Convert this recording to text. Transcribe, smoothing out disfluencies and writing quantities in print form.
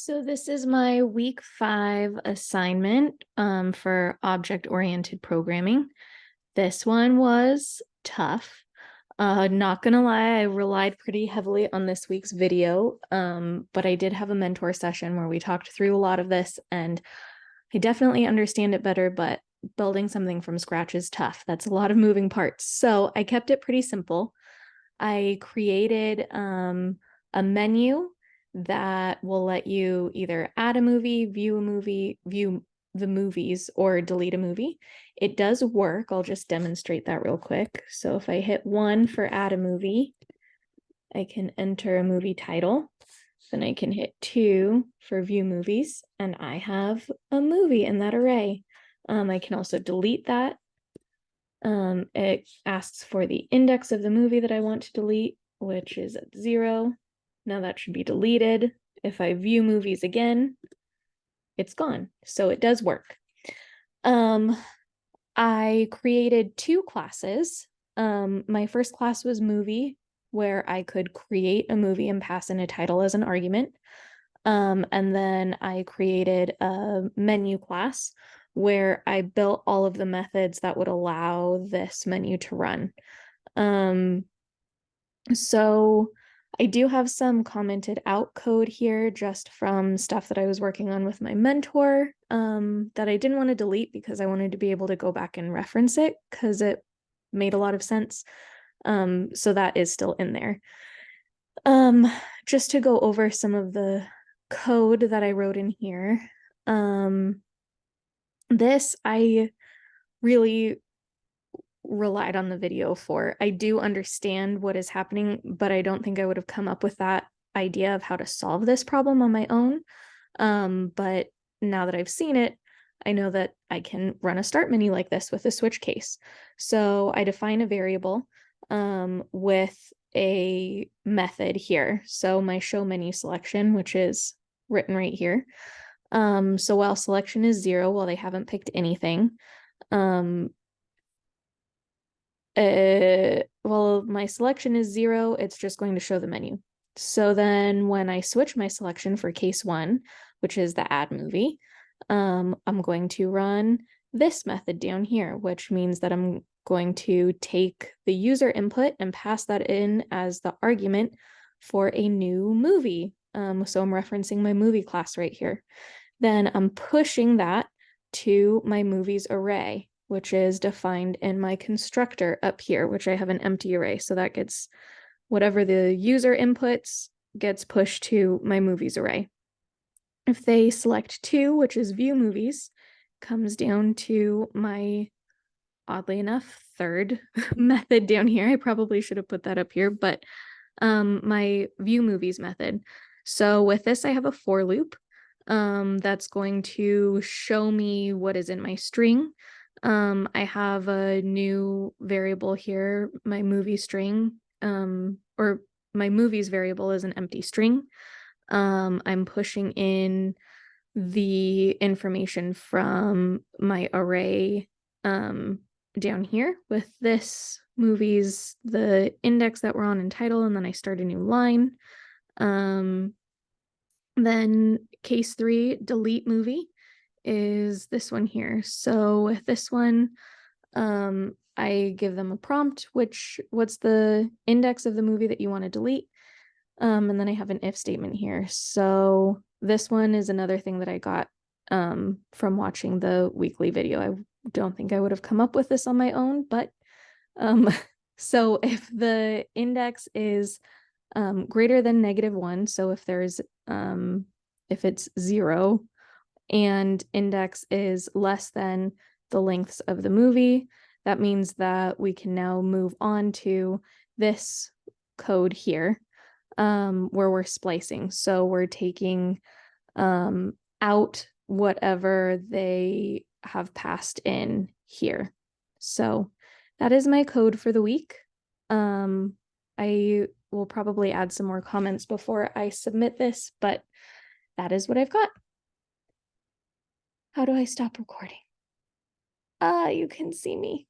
So this is my week 5 assignment for object-oriented programming. This one was tough. Not gonna lie, I relied pretty heavily on this week's video, but I did have a mentor session where we talked through a lot of this, and I definitely understand it better, but building something from scratch is tough. That's a lot of moving parts. So I kept it pretty simple. I created a menu that will let you either add a movie, view the movies, or delete a movie. It does work. I'll just demonstrate that real quick. So if I hit 1 for add a movie, I can enter a movie title. Then I can hit 2 for view movies, and I have a movie in that array. I can also delete that. It asks for the index of the movie that I want to delete, which is at 0. Now that should be deleted. If I view movies again, it's gone. So it does work. I created 2 classes. My first class was movie, where I could create a movie and pass in a title as an argument. And then I created a menu class where I built all of the methods that would allow this menu to run. So I do have some commented out code here just from stuff that I was working on with my mentor, that I didn't want to delete because I wanted to be able to go back and reference it because it made a lot of sense. So that is still in there. Just to go over some of the code that I wrote in here. This I really relied on the video for. I do understand what is happening, but I don't think I would have come up with that idea of how to solve this problem on my own. But now that I've seen it, I know that I can run a start menu like this with a switch case. So I define a variable with a method here. So my show menu selection, which is written right here. So while selection is 0, while they haven't picked anything, well, my selection is 0, it's just going to show the menu. So then when I switch my selection for case 1, which is the add movie, I'm going to run this method down here, which means that I'm going to take the user input and pass that in as the argument for a new movie. So I'm referencing my movie class right here. Then I'm pushing that to my movies array, which is defined in my constructor up here, which I have an empty array. So that gets whatever the user inputs gets pushed to my movies array. If they select 2, which is view movies, comes down to my, oddly enough, third method down here. I probably should have put that up here, but my view movies method. So with this, I have a for loop that's going to show me what is in my string. I have a new variable here, my movie string, or my movies variable is an empty string. I'm pushing in the information from my array down here with this movies, the index that we're on in title, and then I start a new line. Then case 3, delete movie, is this one here. So with this one, I give them a prompt, what's the index of the movie that you want to delete? And then I have an if statement here. So this one is another thing that I got from watching the weekly video. I don't think I would have come up with this on my own, but so if the index is greater than -1, so if it's 0 and index is less than the lengths of the movie, that means that we can now move on to this code here, where we're splicing. So we're taking out whatever they have passed in here. So that is my code for the week. I will probably add some more comments before I submit this, but that is what I've got. How do I stop recording? You can see me.